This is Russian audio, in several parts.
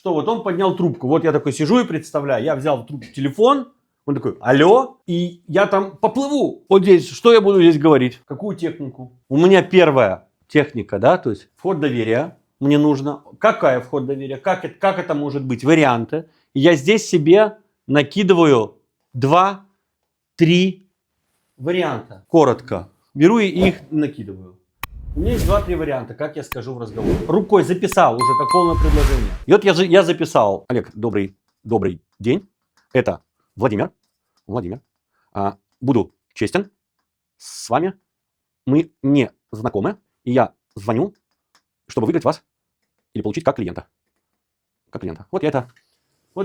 что вот он поднял трубку. Вот я такой сижу и представляю, я взял трубку, телефон, он такой, алло, и я там поплыву. Вот здесь, что я буду здесь говорить? Какую технику? У меня первая техника, да, то есть вход доверия мне нужно. Какая вход доверия? Как это может быть? Варианты. И я здесь себе накидываю 2-3 варианта. Коротко. Беру и их накидываю. У меня есть 2-3 варианта, как я скажу в разговоре. Рукой записал уже как полное предложение. И вот я записал. Олег, добрый день. Это Владимир. Буду честен с вами. Мы не знакомы. И я звоню, чтобы выиграть вас или получить как клиента. Вот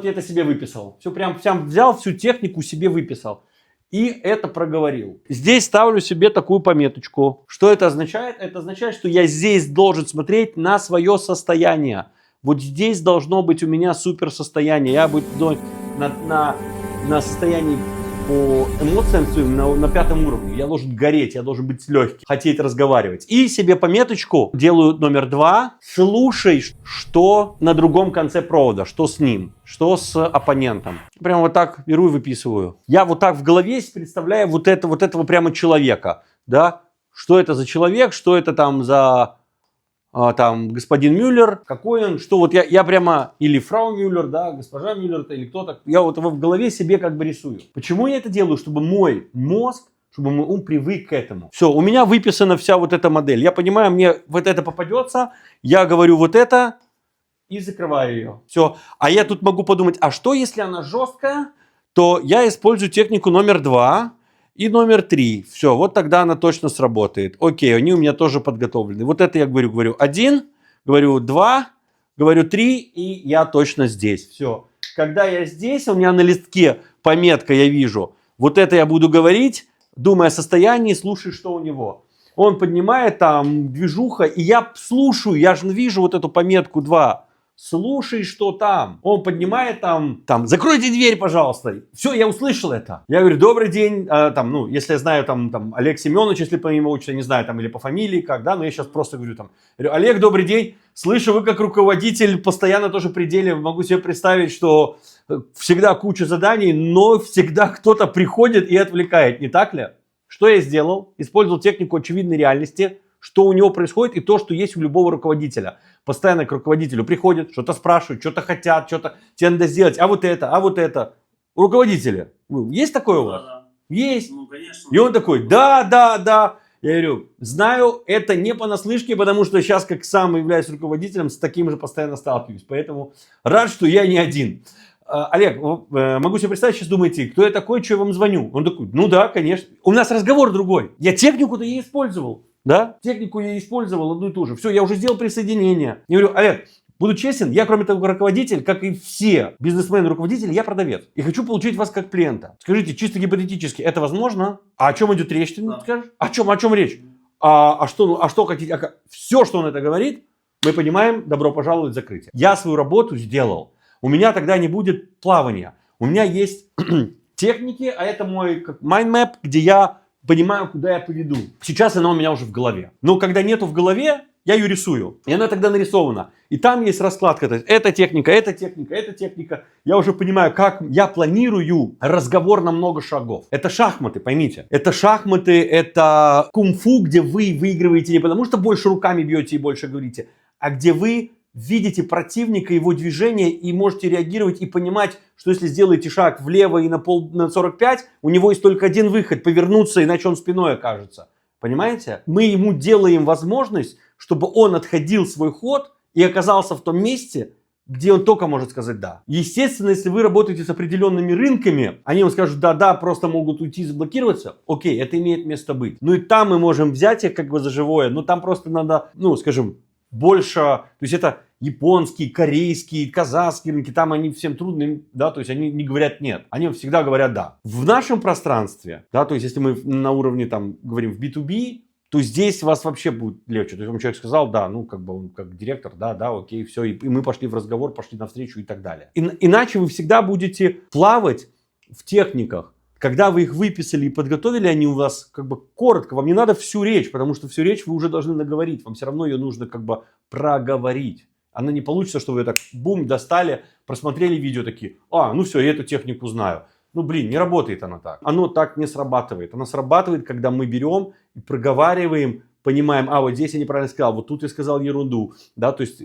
я это себе выписал. Все прям взял, всю технику себе выписал. И это проговорил. Здесь ставлю себе такую пометочку. Что это означает? Это означает, что я здесь должен смотреть на свое состояние. Вот здесь должно быть у меня супер состояние. Я буду на состоянии по эмоциям своим на 5-м уровне. Я должен гореть, я должен быть легким, хотеть разговаривать. И себе пометочку делаю номер 2. Слушай, что на другом конце провода, что с ним, что с оппонентом. Прямо вот так беру и выписываю. Я вот так в голове представляю вот этого прямо человека. Да? Что это за человек, что это там за господин Мюллер, какой он, что вот я прямо, или фрау Мюллер, да, госпожа Мюллер, или кто-то, я вот его в голове себе как бы рисую. Почему я это делаю? Чтобы мой мозг, чтобы мой ум привык к этому. Все, у меня выписана вся вот эта модель. Я понимаю, мне вот это попадется, я говорю вот это и закрываю ее. Все. А я тут могу подумать, а что если она жесткая, то я использую технику номер 2. И номер 3. Все, вот тогда она точно сработает. Окей, они у меня тоже подготовлены. Вот это я говорю 1, говорю 2, говорю 3, и я точно здесь. Все. Когда я здесь, у меня на листке пометка, я вижу. Вот это я буду говорить, думая о состоянии, слушай, что у него. Он поднимает там движуха, и я слушаю, я же вижу вот эту пометку 2. Слушай, что там. Он поднимает там, закройте дверь, пожалуйста. Все, я услышал это. Я говорю, добрый день. Если я знаю, там, Олег Семенович, если по имени отчеству, не знаю, там, или по фамилии, как, да, но я сейчас просто говорю, Олег, добрый день. Слышу, вы как руководитель постоянно тоже при деле. Могу себе представить, что всегда куча заданий, но всегда кто-то приходит и отвлекает, не так ли? Что я сделал? Использовал технику очевидной реальности, что у него происходит и то, что есть у любого руководителя. Постоянно к руководителю приходят, что-то спрашивают, что-то хотят, что-то тебе надо сделать, а вот это. У руководителя. Есть такое у вас? Да. Есть. Ну, конечно. И он такой, да. Я говорю, знаю, это не понаслышке, потому что сейчас, как сам являюсь руководителем, с таким же постоянно сталкиваюсь. Поэтому рад, что я не один. Олег, могу себе представить, сейчас думаете, кто я такой, что я вам звоню? Он такой, ну да, конечно. У нас разговор другой. Я технику-то и использовал. Да? Технику я использовал одну и ту же. Все, я уже сделал присоединение. Я говорю, Олег, буду честен, я кроме того руководитель, как и все бизнесмены-руководители, я продавец. И хочу получить вас как клиента. Скажите, чисто гипотетически, это возможно? А о чем идет речь, ты мне скажешь? О чем речь? А что хотите? Все, что он это говорит, мы понимаем, добро пожаловать в закрытие. Я свою работу сделал. У меня тогда не будет плавания. У меня есть техники, а это мой mind map, где я понимаю, куда я поведу. Сейчас она у меня уже в голове. Но когда нету в голове, я ее рисую. И она тогда нарисована. И там есть раскладка. То есть эта техника. Я уже понимаю, как я планирую разговор на много шагов. Это шахматы, поймите. Это шахматы, это кунг-фу, где вы выигрываете не потому, что больше руками бьете и больше говорите, а где вы видите противника, его движение и можете реагировать и понимать, что если сделаете шаг влево и на 45, у него есть только один выход, повернуться, иначе он спиной окажется. Понимаете? Мы ему делаем возможность, чтобы он отходил свой ход и оказался в том месте, где он только может сказать «да». Естественно, если вы работаете с определенными рынками, они вам скажут «да», просто могут уйти и заблокироваться. Окей, это имеет место быть. Ну и там мы можем взять их как бы за живое, но там просто надо, больше, то есть это японские, корейские, казахские рынки, там они всем трудны, да, то есть они не говорят нет, они всегда говорят да. В нашем пространстве, да, то есть если мы на уровне там говорим в B2B, то здесь вас вообще будет легче. То есть вам человек сказал, да, он как директор, да, окей, все, и мы пошли в разговор, пошли навстречу и так далее. Иначе вы всегда будете плавать в техниках. Когда вы их выписали и подготовили, они у вас как бы коротко, вам не надо всю речь, потому что всю речь вы уже должны наговорить, вам все равно ее нужно как бы проговорить. Она не получится, что вы так бум, достали, просмотрели видео такие, ну все, я эту технику знаю. Ну блин, не работает она так. Оно так не срабатывает. Она срабатывает, когда мы берем и проговариваем, понимаем, вот здесь я неправильно сказал, вот тут я сказал ерунду. Да, то есть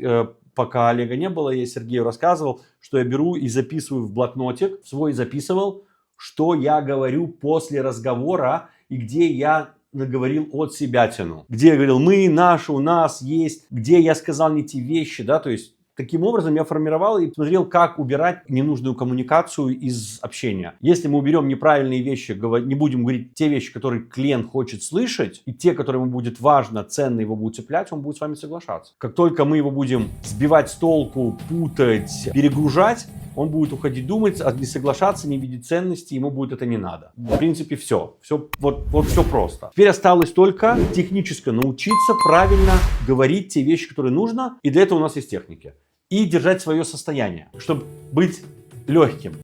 пока Олега не было, я Сергею рассказывал, что я беру и записываю в блокнотик, свой записывал, что я говорю после разговора и где я наговорил от себятину. Где я говорил мы, наши, у нас, есть, где я сказал не те вещи, да, то есть таким образом я формировал и смотрел, как убирать ненужную коммуникацию из общения. Если мы уберем неправильные вещи, не будем говорить те вещи, которые клиент хочет слышать, и те, которые ему будет важно, ценно его будет цеплять, он будет с вами соглашаться. Как только мы его будем сбивать с толку, путать, перегружать, он будет уходить думать, не соглашаться, не видеть ценности, ему будет это не надо. В принципе, все. Вот все просто. Теперь осталось только технически научиться правильно говорить те вещи, которые нужно, и для этого у нас есть техники. И держать свое состояние, чтобы быть легким.